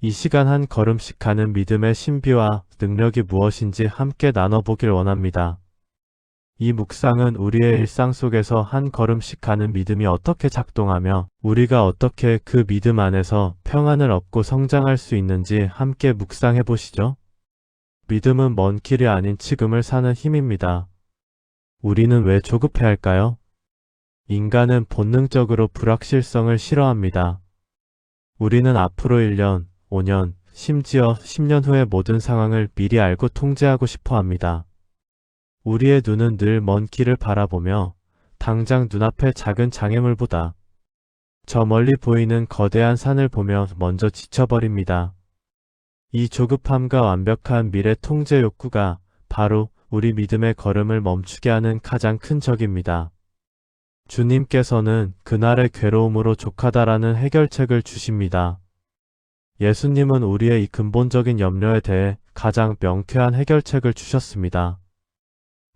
이 시간 한 걸음씩 가는 믿음의 신비와 능력이 무엇인지 함께 나눠보길 원합니다. 이 묵상은 우리의 일상 속에서 한 걸음씩 가는 믿음이 어떻게 작동하며 우리가 어떻게 그 믿음 안에서 평안을 얻고 성장할 수 있는지 함께 묵상해 보시죠. 믿음은 먼 길이 아닌 지금을 사는 힘입니다. 우리는 왜 조급해 할까요? 인간은 본능적으로 불확실성을 싫어합니다. 우리는 앞으로 1년, 5년, 심지어 10년 후의 모든 상황을 미리 알고 통제하고 싶어 합니다. 우리의 눈은 늘 먼 길을 바라보며 당장 눈앞의 작은 장애물보다 저 멀리 보이는 거대한 산을 보며 먼저 지쳐버립니다. 이 조급함과 완벽한 미래 통제 욕구가 바로 우리 믿음의 걸음을 멈추게 하는 가장 큰 적입니다. 주님께서는 그날의 괴로움으로 족하다라는 해결책을 주십니다. 예수님은 우리의 이 근본적인 염려에 대해 가장 명쾌한 해결책을 주셨습니다.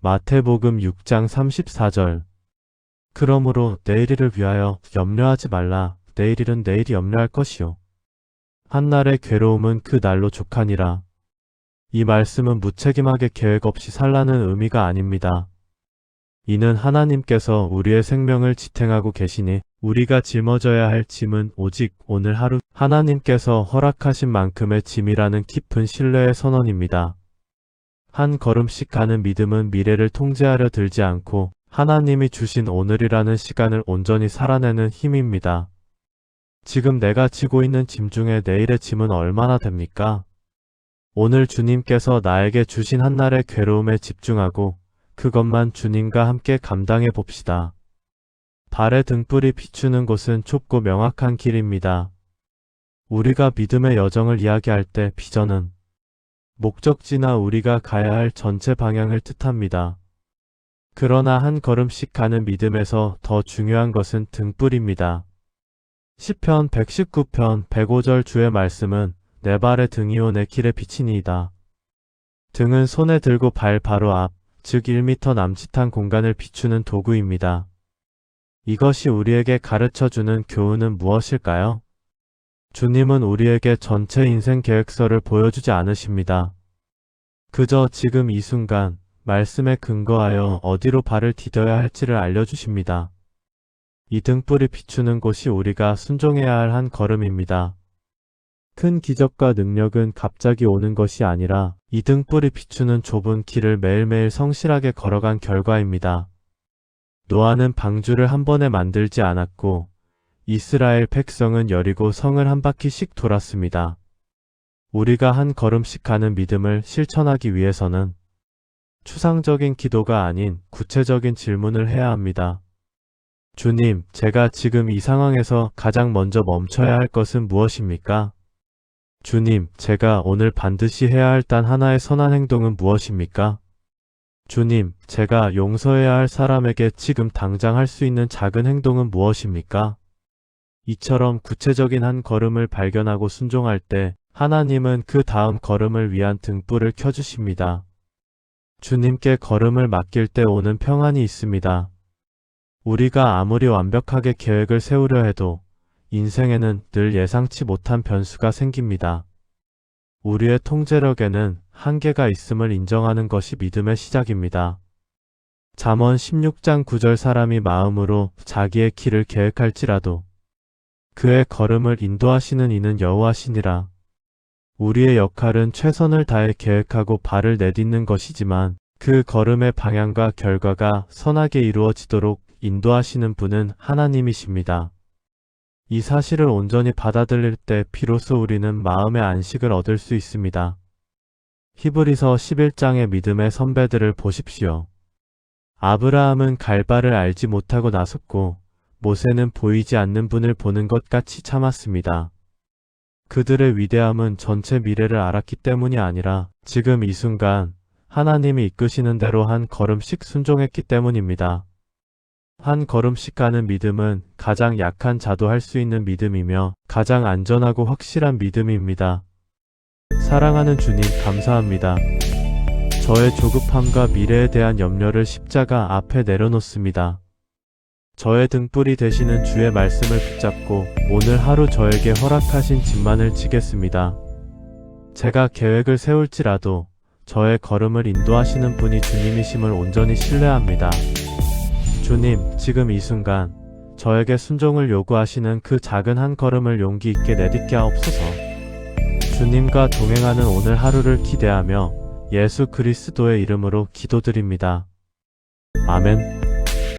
마태복음 6장 34절. 그러므로 내일을 위하여 염려하지 말라. 내일일은 내일이 염려할 것이요. 한날의 괴로움은 그 날로 족하니라. 이 말씀은 무책임하게 계획 없이 살라는 의미가 아닙니다. 이는 하나님께서 우리의 생명을 지탱하고 계시니 우리가 짊어져야 할 짐은 오직 오늘 하루 하나님께서 허락하신 만큼의 짐이라는 깊은 신뢰의 선언입니다. 한 걸음씩 가는 믿음은 미래를 통제하려 들지 않고 하나님이 주신 오늘이라는 시간을 온전히 살아내는 힘입니다. 지금 내가 지고 있는 짐 중에 내일의 짐은 얼마나 됩니까? 오늘 주님께서 나에게 주신 한날의 괴로움에 집중하고 그것만 주님과 함께 감당해 봅시다. 발의 등불이 비추는 곳은 좁고 명확한 길입니다. 우리가 믿음의 여정을 이야기할 때 비전은 목적지나 우리가 가야 할 전체 방향을 뜻합니다. 그러나 한 걸음씩 가는 믿음에서 더 중요한 것은 등불입니다. 시편 119편 105절 주의 말씀은 내 발의 등이요 내 길에 비치니이다. 등은 손에 들고 발 바로 앞, 즉 1m 남짓한 공간을 비추는 도구입니다. 이것이 우리에게 가르쳐주는 교훈은 무엇일까요? 주님은 우리에게 전체 인생 계획서를 보여주지 않으십니다. 그저 지금 이 순간 말씀에 근거하여 어디로 발을 디뎌야 할지를 알려주십니다. 이 등불이 비추는 곳이 우리가 순종해야 할 한 걸음입니다. 큰 기적과 능력은 갑자기 오는 것이 아니라 이 등불이 비추는 좁은 길을 매일매일 성실하게 걸어간 결과입니다. 노아는 방주를 한 번에 만들지 않았고 이스라엘 백성은 여리고 성을 한 바퀴씩 돌았습니다. 우리가 한 걸음씩 가는 믿음을 실천하기 위해서는 추상적인 기도가 아닌 구체적인 질문을 해야 합니다. 주님, 제가 지금 이 상황에서 가장 먼저 멈춰야 할 것은 무엇입니까? 주님, 제가 오늘 반드시 해야 할 단 하나의 선한 행동은 무엇입니까? 주님, 제가 용서해야 할 사람에게 지금 당장 할 수 있는 작은 행동은 무엇입니까? 이처럼 구체적인 한 걸음을 발견하고 순종할 때 하나님은 그 다음 걸음을 위한 등불을 켜주십니다. 주님께 걸음을 맡길 때 오는 평안이 있습니다. 우리가 아무리 완벽하게 계획을 세우려 해도 인생에는 늘 예상치 못한 변수가 생깁니다. 우리의 통제력에는 한계가 있음을 인정하는 것이 믿음의 시작입니다. 잠언 16장 9절 사람이 마음으로 자기의 길을 계획할지라도 그의 걸음을 인도하시는 이는 여호와시니라. 우리의 역할은 최선을 다해 계획하고 발을 내딛는 것이지만 그 걸음의 방향과 결과가 선하게 이루어지도록 인도하시는 분은 하나님이십니다. 이 사실을 온전히 받아들일 때 비로소 우리는 마음의 안식을 얻을 수 있습니다. 히브리서 11장의 믿음의 선배들을 보십시오. 아브라함은 갈 바를 알지 못하고 나섰고 모세는 보이지 않는 분을 보는 것 같이 참았습니다. 그들의 위대함은 전체 미래를 알았기 때문이 아니라 지금 이 순간 하나님이 이끄시는 대로 한 걸음씩 순종했기 때문입니다. 한 걸음씩 가는 믿음은 가장 약한 자도 할 수 있는 믿음이며 가장 안전하고 확실한 믿음입니다. 사랑하는 주님, 감사합니다. 저의 조급함과 미래에 대한 염려를 십자가 앞에 내려놓습니다. 저의 등불이 되시는 주의 말씀을 붙잡고 오늘 하루 저에게 허락하신 짐만을 지겠습니다. 제가 계획을 세울지라도 저의 걸음을 인도하시는 분이 주님이심을 온전히 신뢰합니다. 주님, 지금 이 순간 저에게 순종을 요구하시는 그 작은 한 걸음을 용기 있게 내딛게 하옵소서. 주님과 동행하는 오늘 하루를 기대하며 예수 그리스도의 이름으로 기도드립니다. 아멘.